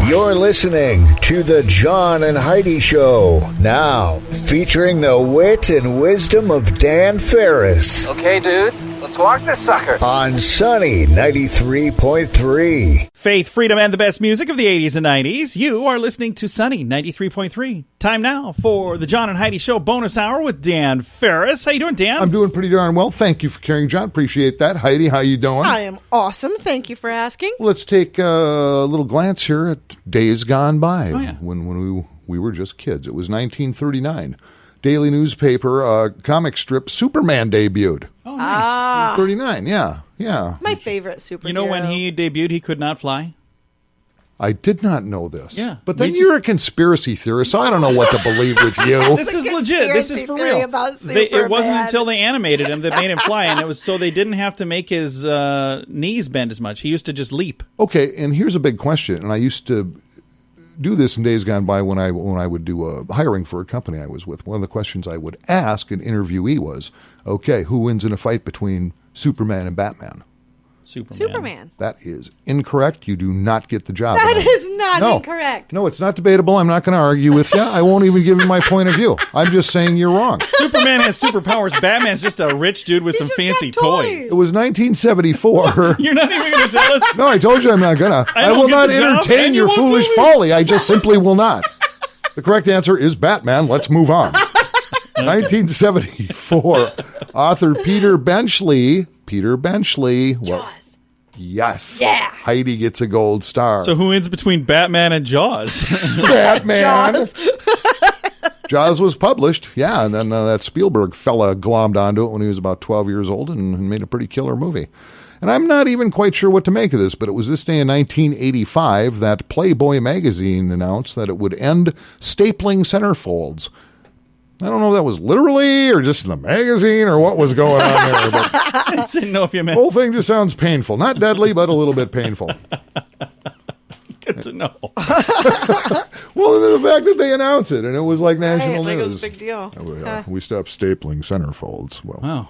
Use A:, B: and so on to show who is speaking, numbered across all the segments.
A: You're listening to the John and Heidi Show. Now, featuring the wit and wisdom of Dan Farris.
B: Okay, dudes, let's walk this sucker.
A: On Sunny 93.3.
C: Faith, freedom, and the best music of the 80s and 90s. You are listening to Sunny 93.3. Time now for the John and Heidi Show bonus hour with Dan Farris. How you doing, Dan?
D: I'm doing pretty darn well. Thank you for caring, John. Appreciate that. Heidi, how you doing?
E: I am awesome. Thank you for asking.
D: Let's take a little glance here at days gone by
C: when
D: we were just kids. It was 1939. Daily newspaper comic strip Superman debuted.
C: Oh, nice.
D: 39, yeah.
E: My favorite superhero.
C: You know when he debuted, he could not fly?
D: I did not know this.
C: Yeah.
D: But then you're a conspiracy theorist, so I don't know what to believe with you.
C: This is legit. This is for real. It wasn't until they animated him that made him fly, and it was so they didn't have to make his knees bend as much. He used to just leap.
D: Okay, and here's a big question, and I used to do this in days gone by when I would do hiring for a company I was with. One of the questions I would ask an interviewee was, okay, who wins in a fight between Superman and Batman?
E: Superman.
D: That is incorrect. You do not get the job.
E: That is not incorrect.
D: No, it's not debatable. I'm not going to argue with you. I won't even give you my point of view. I'm just saying you're wrong.
C: Superman has superpowers. Batman's just a rich dude with some fancy toys.
D: It was 1974.
C: You're not even going to tell us?
D: No, I told you I'm not going to. I will not entertain your foolish folly. I just simply will not. The correct answer is Batman. Let's move on. 1974. Author Peter Benchley. Jaws. Yes.
E: Yeah.
D: Heidi gets a gold star.
C: So who wins between Batman and Jaws?
D: Batman.
E: Jaws.
D: Jaws was published, yeah, and then that Spielberg fella glommed onto it when he was about 12 years old and made a pretty killer movie. And I'm not even quite sure what to make of this, but it was this day in 1985 that Playboy magazine announced that it would end stapling centerfolds. I don't know if that was literally or just in the magazine or what was going on there. But
C: I didn't know if you meant.
D: The whole thing just sounds painful. Not deadly, but a little bit painful.
C: Good to know.
D: Well, and then the fact that they announced it, and it was like national news.
E: It was a big deal.
D: We stopped stapling centerfolds. Well,
C: wow.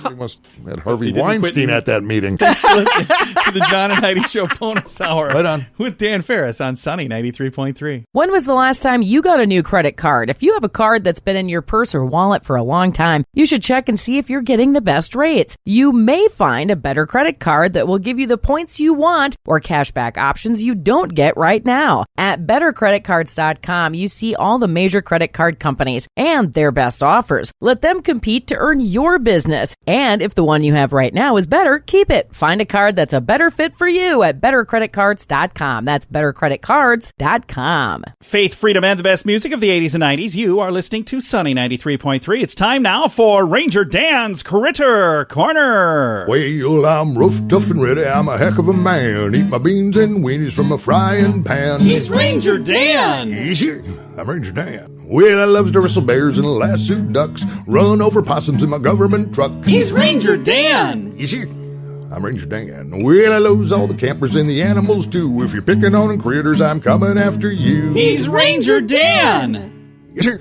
D: We must have had Harvey Weinstein at that meeting.
C: Thanks for listening to the John and Heidi Show bonus hour.
D: Right on.
C: With Dan Farris on Sunny 93.3.
F: When was the last time you got a new credit card? If you have a card that's been in your purse or wallet for a long time, you should check and see if you're getting the best rates. You may find a better credit card that will give you the points you want or cashback options you don't get right now. At bettercreditcards.com, you see all the major credit card companies and their best offers. Let them compete to earn your business. And if the one you have right now is better, keep it. Find a card that's a better fit for you at bettercreditcards.com. That's bettercreditcards.com.
C: Faith, freedom, and the best music of the 80s and 90s. You are listening to Sunny 93.3. It's time now for Ranger Dan's Critter Corner.
D: Well, I'm rough, tough, and ready. I'm a heck of a man. Eat my beans and weenies from a frying pan.
C: He's Ranger Dan.
D: Easy. I'm Ranger Dan. Well, I loves to wrestle bears and lasso ducks, run over possums in my government truck.
C: He's Ranger Dan.
D: Easy. I'm Ranger Dan. Well, I loves all the campers and the animals too. If you're picking on critters, I'm coming after you.
C: He's Ranger Dan.
D: Yes, sir.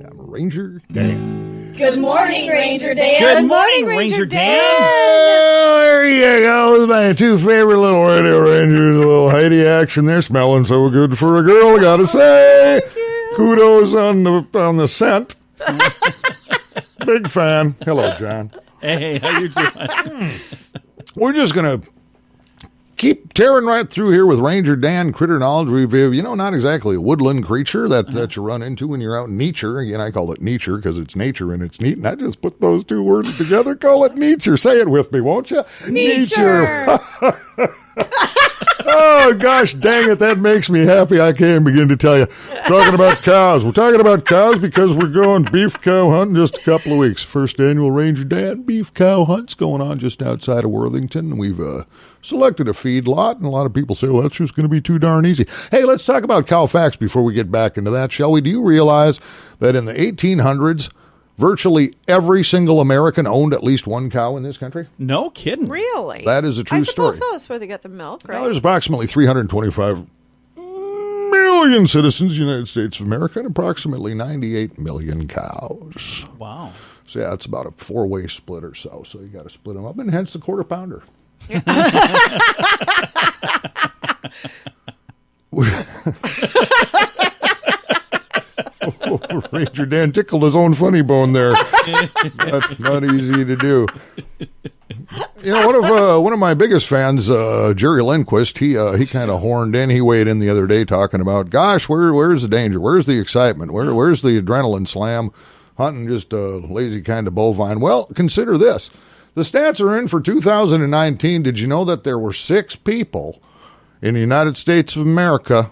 D: I'm Ranger Dan.
G: Good morning, Ranger Dan.
C: Good morning, Ranger Dan.
D: Oh, there you go. With my two favorite little radio rangers, a little Heidi action. They're smelling so good for a girl, I gotta say. Kudos on the scent. Big fan. Hello, John.
C: Hey, how you doing?
D: We're just going to keep tearing right through here with Ranger Dan Critter Knowledge Review. You know, not exactly a woodland creature that you run into when you're out in nature. Again, I call it nature because it's nature and it's neat. And I just put those two words together. Call it nature. Say it with me, won't you?
E: Nature.
D: Oh, gosh, dang it. That makes me happy. I can't begin to tell you. Talking about cows. We're talking about cows because we're going beef cow hunting in just a couple of weeks. First annual Ranger Dan beef cow hunt's going on just outside of Worthington. We've selected a feed lot, and a lot of people say, well, that's just going to be too darn easy. Hey, let's talk about cow facts before we get back into that, shall we? Do you realize that in the 1800s, virtually every single American owned at least one cow in this country?
C: No kidding.
E: Really?
D: That is a true story.
E: I suppose so. That's where they get the milk, right?
D: Now, there's approximately 325 million citizens in the United States of America and approximately 98 million cows.
C: Wow.
D: So, yeah, it's about a four-way split or so. So you got to split them up, and hence the quarter pounder. Ranger Dan tickled his own funny bone there. That's not easy to do. You know, one of my biggest fans, Jerry Lindquist, he kind of horned in. He weighed in the other day talking about, gosh, where's the danger? Where's the excitement? Where's the adrenaline slam? Hunting just a lazy kind of bovine. Well, consider this. The stats are in for 2019. Did you know that there were 6 people in the United States of America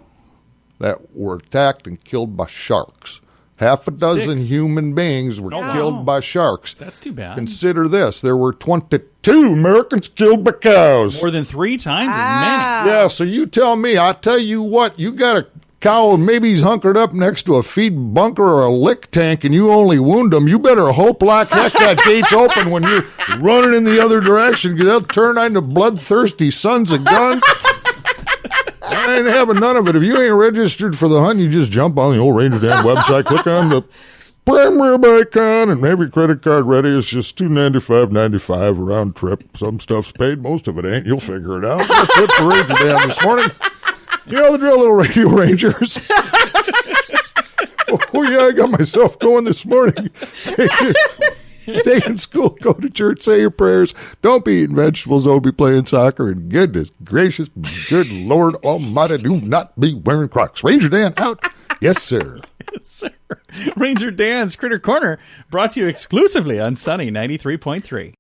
D: that were attacked and killed by sharks? Half a dozen
C: 6
D: human beings were killed by sharks.
C: That's too bad.
D: Consider this. There were 22 Americans killed by cows.
C: More than 3 times as many.
D: Yeah, so you tell me. I tell you what, you got a cow and maybe he's hunkered up next to a feed bunker or a lick tank and you only wound him. You better hope like heck that gate's open when you're running in the other direction because they'll turn into bloodthirsty sons of guns. I ain't having none of it. If you ain't registered for the hunt, you just jump on the old Ranger Dan website, click on the prime icon, and have your credit card ready. It's just $295.95 round trip. Some stuff's paid, most of it ain't. You'll figure it out. That's it for Ranger Dan this morning. You know the drill, little radio rangers. Oh, yeah, I got myself going this morning. Stay in school, go to church, say your prayers. Don't be eating vegetables, don't be playing soccer, and goodness gracious, good Lord Almighty, do not be wearing Crocs. Ranger Dan out. Yes, sir.
C: Yes, sir. Ranger Dan's Critter Corner, brought to you exclusively on Sunny 93.3.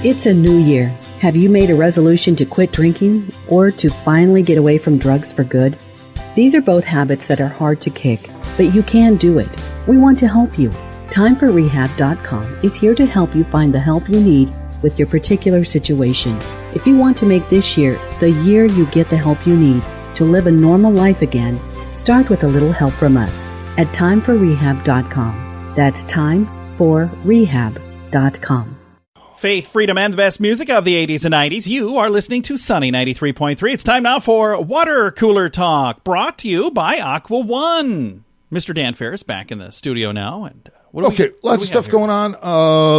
H: It's a new year. Have you made a resolution to quit drinking or to finally get away from drugs for good? These are both habits that are hard to kick, but you can do it. We want to help you. TimeForRehab.com is here to help you find the help you need with your particular situation. If you want to make this year the year you get the help you need to live a normal life again, start with a little help from us at TimeForRehab.com. That's TimeForRehab.com.
C: Faith, freedom, and the best music of the 80s and 90s. You are listening to Sunny 93.3. It's time now for Water Cooler Talk, brought to you by Aqua One. Mr. Dan Farris back in the studio now. And
D: lots of stuff going on.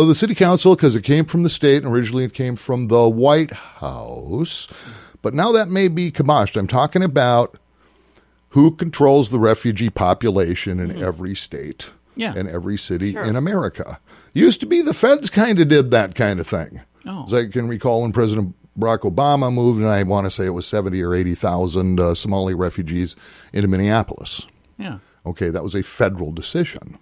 D: The city council, because it came from the state, and originally it came from the White House. But now that may be kiboshed. I'm talking about who controls the refugee population in every state and every city in America. Used to be the feds kind of did that kind of thing. As I can recall when President Barack Obama moved, and I want to say it was 70 or 80,000 Somali refugees into Minneapolis.
C: Yeah.
D: Okay, that was a federal decision.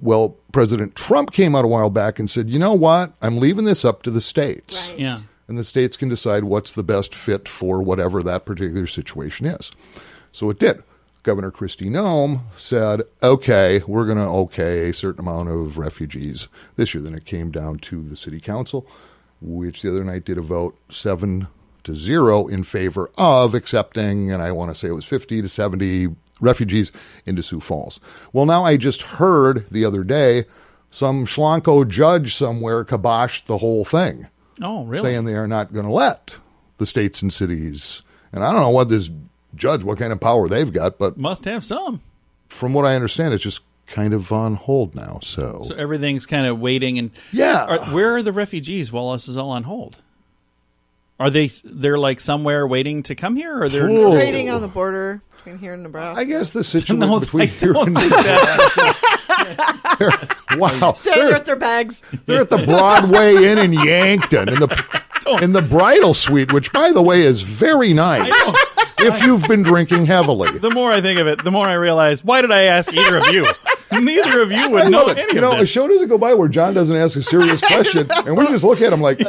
D: Well, President Trump came out a while back and said, you know what? I'm leaving this up to the states.
E: Right.
C: Yeah.
D: And the states can decide what's the best fit for whatever that particular situation is. So it did. Governor Kristi Noem said, okay, we're going to okay a certain amount of refugees this year. Then it came down to the city council, which the other night did a vote 7-0 in favor of accepting, and I want to say it was 50 to 70 refugees into Sioux Falls. Well, now I just heard the other day some schlanko judge somewhere kiboshed the whole thing.
C: Oh, really?
D: Saying they are not going to let the states and cities. And I don't know what this judge, what kind of power they've got, but
C: must have some.
D: From what I understand, it's just kind of on hold now. So
C: everything's kind of waiting. And where are the refugees while this is all on hold? Are they're like somewhere waiting to come here, or they're
E: waiting on the border between here and Nebraska?
D: I guess the situation
C: between
D: here and wow,
E: Standing there with their bags.
D: They're at the Broadway Inn in Yankton in the bridal suite, which, by the way, is very nice. If you've been drinking heavily.
C: The more I think of it, the more I realize, why did I ask either of you? Neither of you would know any of this.
D: A show doesn't go by where John doesn't ask a serious question, and we just look at him like,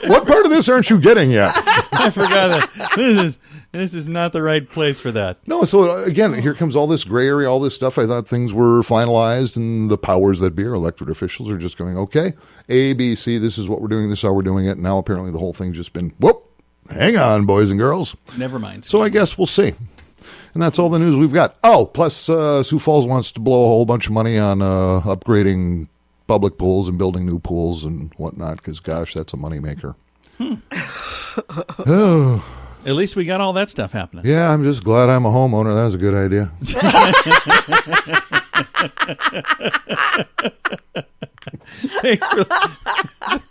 D: what part of this aren't you getting yet?
C: I forgot that. This is not the right place for that.
D: No, so again, here comes all this gray area, all this stuff. I thought things were finalized, and the powers that be, our elected officials, are just going, okay, A, B, C, this is what we're doing, this is how we're doing it. And now apparently the whole thing's just been, whoop, hang on, boys and girls.
C: Never mind.
D: So I guess we'll see. And that's all the news we've got. Oh, plus Sioux Falls wants to blow a whole bunch of money on upgrading public pools and building new pools and whatnot, because, gosh, that's a moneymaker. Oh.
C: At least we got all that stuff happening.
D: Yeah, I'm just glad I'm a homeowner. That was a good idea.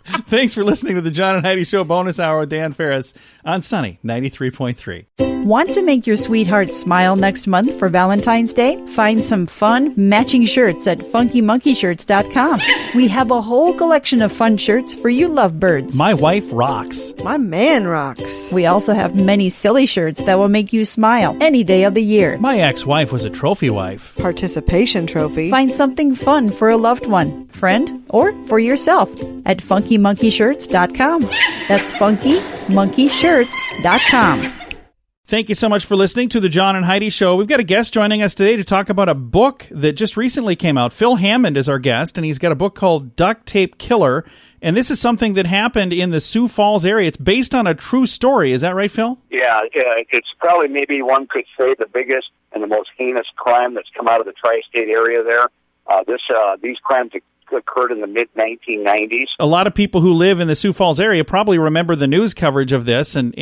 C: Thanks for listening to the John and Heidi Show bonus hour with Dan Farris on Sunny 93.3.
I: Want to make your sweetheart smile next month for Valentine's Day? Find some fun, matching shirts at funkymonkeyshirts.com. We have a whole collection of fun shirts for you lovebirds.
C: My wife rocks.
E: My man rocks.
I: We also have many silly shirts that will make you smile any day of the year.
C: My ex-wife was a trophy wife.
E: Participation trophy.
I: Find something fun for a loved one, friend, or for yourself at funkymonkeyshirts.com. That's funkymonkeyshirts.com.
C: Thank you so much for listening to the John and Heidi Show. We've got a guest joining us today to talk about a book that just recently came out. Phil Hammond is our guest, and he's got a book called Duct Tape Killer. And this is something that happened in the Sioux Falls area. It's based on a true story. Is that right, Phil?
J: Yeah, it's probably maybe one could say the biggest and the most heinous crime that's come out of the tri-state area there. These crimes occurred in the mid-1990s.
C: A lot of people who live in the Sioux Falls area probably remember the news coverage of this, and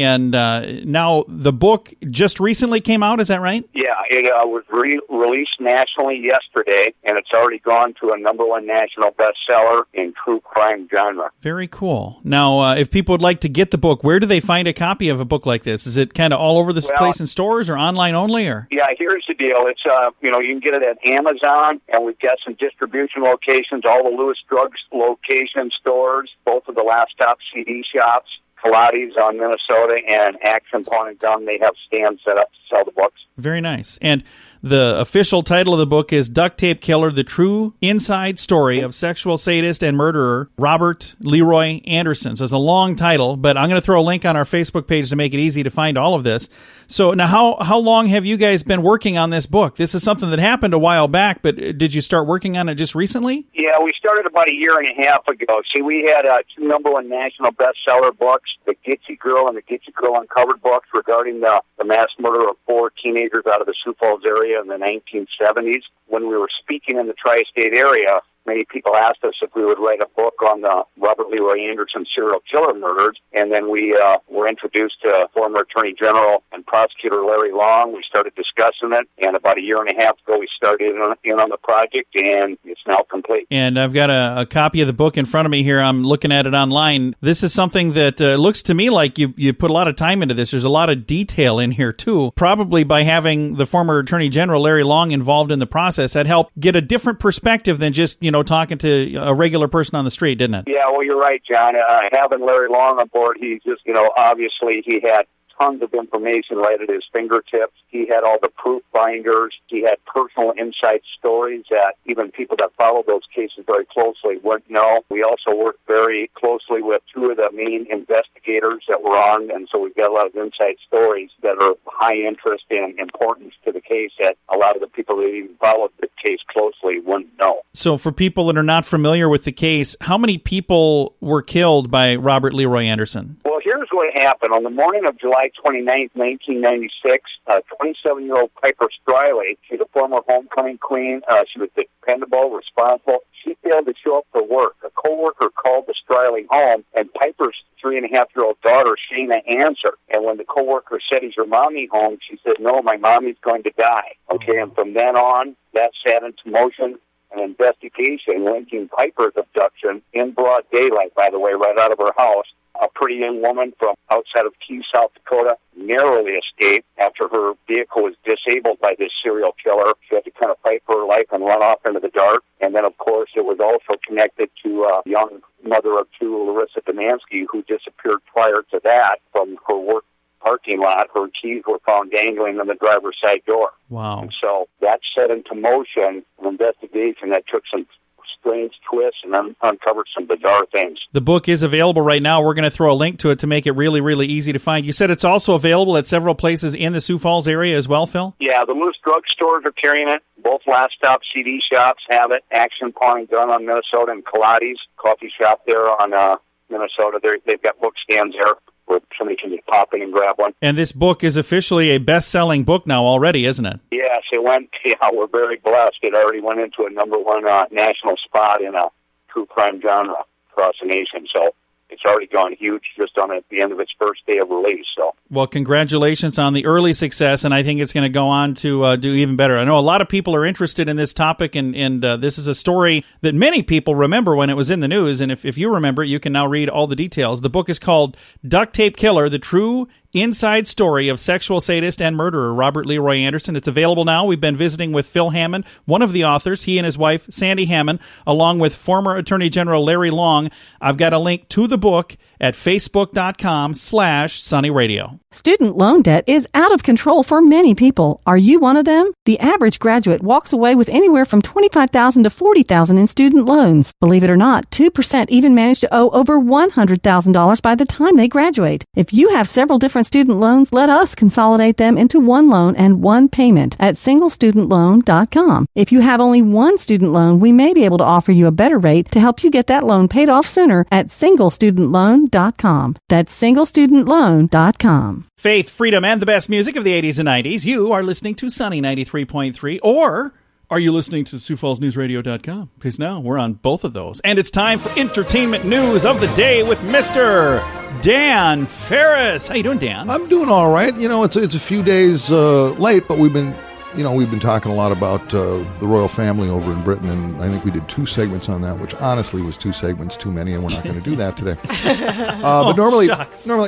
C: now the book just recently came out, is that right?
J: Yeah, it was released nationally yesterday, and it's already gone to a #1 national bestseller in true crime genre.
C: Very cool. Now, if people would like to get the book, where do they find a copy of a book like this? Is it kind of all over this place in stores or online only? Or
J: yeah, here's the deal. It's you can get it at Amazon, and we've got some distribution locations. All the Lewis Drugs location stores, both of the Last Stop CD shops, Pilates on Minnesota, and Action Pawn and Gun. They have stands set up to sell the books.
C: Very nice. And the official title of the book is Duct Tape Killer, the true inside story of sexual sadist and murderer Robert Leroy Anderson. So it's a long title, but I'm going to throw a link on our Facebook page to make it easy to find all of this. So now how long have you guys been working on this book? This is something that happened a while back, but did you start working on it just recently?
J: Yeah, we started about a year and a half ago. See, we had two #1 national bestseller books, The Gitchy Girl and The Gitchy Girl Uncovered books regarding the mass murder of 4 teenagers out of the Sioux Falls area in the 1970s. When we were speaking in the tri-state area, many people asked us if we would write a book on the Robert Leroy Anderson serial killer murders, and then we were introduced to former Attorney General and Prosecutor Larry Long. We started discussing it, and about a year and a half ago, we started in on the project, and it's now complete.
C: And I've got a copy of the book in front of me here. I'm looking at it online. This is something that looks to me like you put a lot of time into this. There's a lot of detail in here, too. Probably by having the former Attorney General Larry Long involved in the process, that helped get a different perspective than just, talking to a regular person on the street, didn't it?
J: Yeah, well, you're right, John. Having Larry Long on board, he just, obviously he had tons of information right at his fingertips. He had all the proof binders. He had personal inside stories that even people that followed those cases very closely wouldn't know. We also worked very closely with 2 of the main investigators that were on, and so we've got a lot of inside stories that are high interest and importance to the case that a lot of the people that even followed the case closely wouldn't know.
C: So for people that are not familiar with the case, how many people were killed by Robert Leroy Anderson?
J: Well, here's what happened. On the morning of July 29th, 1996, 27-year-old Piper Striley, she's a former homecoming queen. She was dependable, responsible. She failed to show up for work. A coworker called the Striley home, and Piper's 3.5-year-old daughter, Shayna, answered. And when the coworker said, "Is your mommy home?" she said, "No, my mommy's going to die." Okay, and from then on, that set into motion an investigation linking Piper's abduction in broad daylight, by the way, right out of her house. A pretty young woman from outside of Keys, South Dakota, narrowly escaped after her vehicle was disabled by this serial killer. She had to kind of fight for her life and run off into the dark. And then, of course, it was also connected to a young mother of 2, Larissa Demansky, who disappeared prior to that from her work parking lot. Her keys were found dangling on the driver's side door.
C: Wow.
J: And so that set into motion an investigation that took some strange twists and uncovered some bizarre things.
C: The book is available right now. We're going to throw a link to it to make it really, really easy to find. You said it's also available at several places in the Sioux Falls area as well, Phil? Yeah,
J: the Lewis Drug stores are carrying it. Both Last Stop CD shops have it. Action Pawn and Gun on Minnesota, and Pilates coffee shop there on Minnesota. They've got book stands there where somebody can just pop in and grab one.
C: And this book is officially a best-selling book now already, isn't it?
J: Yes, it went. Yeah, we're very blessed. It already went into a #1 national spot in a true crime genre across the nation. So It's already gone huge just on at the end of its first day of release. So,
C: well, congratulations on the early success, and I think it's going to go on to do even better. I know a lot of people are interested in this topic, and this is a story that many people remember when it was in the news, and if you remember it, you can now read all the details. The book is called Duct Tape Killer, The True Inside Story of Sexual Sadist and Murderer, Robert Leroy Anderson. It's available now. We've been visiting with Phil Hammond, one of the authors, he and his wife, Sandy Hammond, along with former Attorney General Larry Long. I've got a link to the book at facebook.com/sunnyradio.
K: Student loan debt is out of control for many people. Are you one of them? The average graduate walks away with anywhere from $25,000 to $40,000 in student loans. Believe it or not, 2% even manage to owe over $100,000 by the time they graduate. If you have several different student loans, let us consolidate them into one loan and one payment at singlestudentloan.com. If you have only one student loan, we may be able to offer you a better rate to help you get that loan paid off sooner at singlestudentloan.com. That's singlestudentloan.com.
C: Faith, freedom, and the best music of the 80s and 90s. You are listening to Sunny 93.3, or are you listening to SiouxFallsNewsRadio.com? Because now we're on both of those. And it's time for entertainment news of the day with Mr. Dan Farris. How you doing, Dan?
D: I'm doing all right. You know, it's a few days late, but we've been talking a lot about the royal family over in Britain, and I think we did 2 segments on that, which honestly was 2 segments too many, and we're not going to do that today. But normally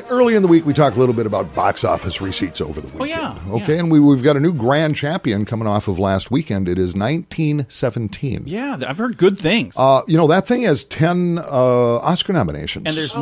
D: early in the week, we talk a little bit about box office receipts over the weekend.
C: Oh, yeah.
D: Okay,
C: yeah.
D: And we've got a new grand champion coming off of last weekend. It is 1917.
C: Yeah, I've heard good things.
D: That thing has 10 Oscar nominations.
C: And there's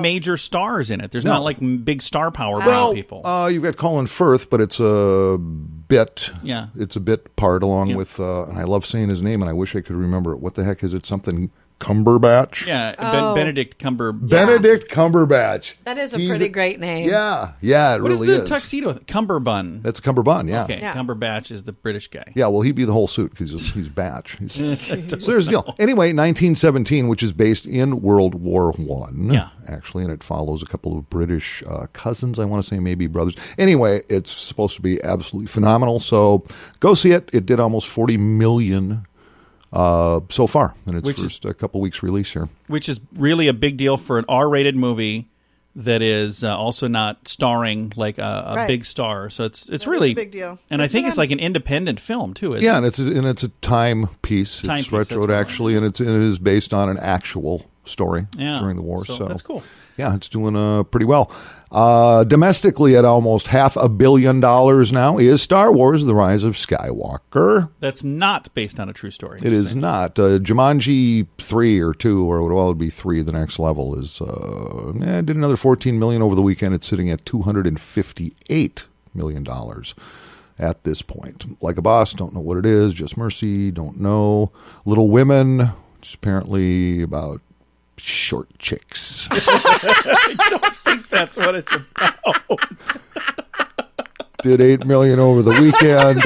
C: major stars in it. There's not like big star power by people.
D: You've got Colin Firth, but it's a bit.
C: Yeah.
D: It's a bit part along with, and I love saying his name, and I wish I could remember it. What the heck is it? Something Cumberbatch?
C: Yeah, Benedict Cumberbatch.
D: Benedict Cumberbatch.
L: That is a pretty great name.
D: Yeah, it really is.
C: What is the tuxedo? Cumberbun.
D: That's a Cumberbun, yeah.
C: Okay, yeah. Cumberbatch is the British guy.
D: Yeah, well, he'd be the whole suit because he's Batch. So there's the deal. Anyway, 1917, which is based in World War I, actually, and it follows a couple of British cousins, I want to say, maybe brothers. Anyway, it's supposed to be absolutely phenomenal, so go see it. It did almost $40 million so far in its first couple weeks release here.
C: Which is really a big deal for an R-rated movie that is also not starring like a big star. So it's really
E: a big deal.
C: And I think it's like an independent film too, isn't
D: it? And it's a time piece. It's retroed actually, and it is based on an actual story during the war. So
C: that's cool.
D: Yeah, it's doing pretty well. Domestically, at almost $500 million now, is Star Wars: The Rise of Skywalker.
C: That's not based on a true story.
D: It is not. Jumanji 3 or 2, or it would be 3, the next level, is did another $14 million over the weekend. It's sitting at $258 million at this point. Like a Boss, don't know what it is. Just Mercy, don't know. Little Women, which is apparently about short chicks.
C: I don't think that's what it's about.
D: Did $8 million over the weekend.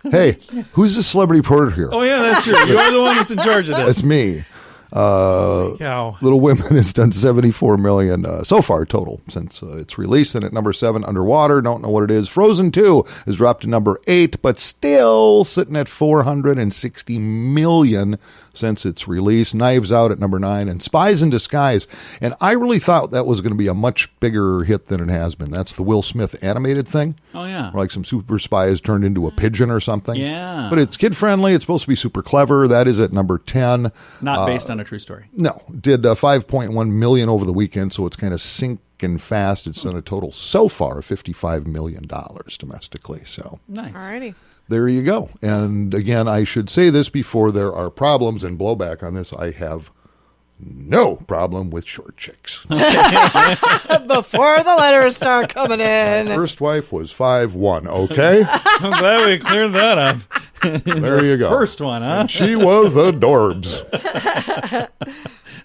D: Hey, who's the celebrity reporter here?
C: Oh yeah, that's true. You're the one that's in charge of this.
D: That's me. Little Women has done $74 million so far total since its release. And at number 7, Underwater, don't know what it is. Frozen 2 has dropped to number 8, but still sitting at $460 million since its release. Knives Out at number 9, and Spies in Disguise. And I really thought that was going to be a much bigger hit than it has been. That's the Will Smith animated thing.
C: Oh, yeah.
D: Where like some super spies turned into a pigeon or something.
C: Yeah.
D: But it's kid-friendly. It's supposed to be super clever. That is at number 10.
C: Not based on a true story.
D: No. Did $5.1 million over the weekend, so it's kind of sinking fast. It's done a total so far of $55 million domestically. So
C: nice.
E: Alrighty.
D: There you go. And again, I should say this before there are problems and blowback on this. I have no problem with short chicks.
L: Before the letters start coming in.
D: My first wife was 5'1", okay?
C: I'm glad we cleared that up.
D: There you go.
C: First one, huh?
D: And she was adorbs.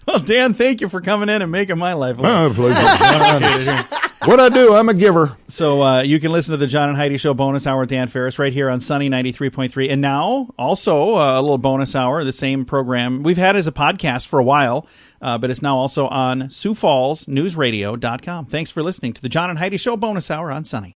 C: Well, Dan, thank you for coming in and making my life a
D: My
C: little
D: pleasure. What I do, I'm a giver.
C: So you can listen to the John and Heidi Show bonus hour with Dan Farris right here on Sunny 93.3. And now, also, a little bonus hour, the same program. We've had it as a podcast for a while, but it's now also on SiouxFallsNewsRadio.com. Thanks for listening to the John and Heidi Show bonus hour on Sunny.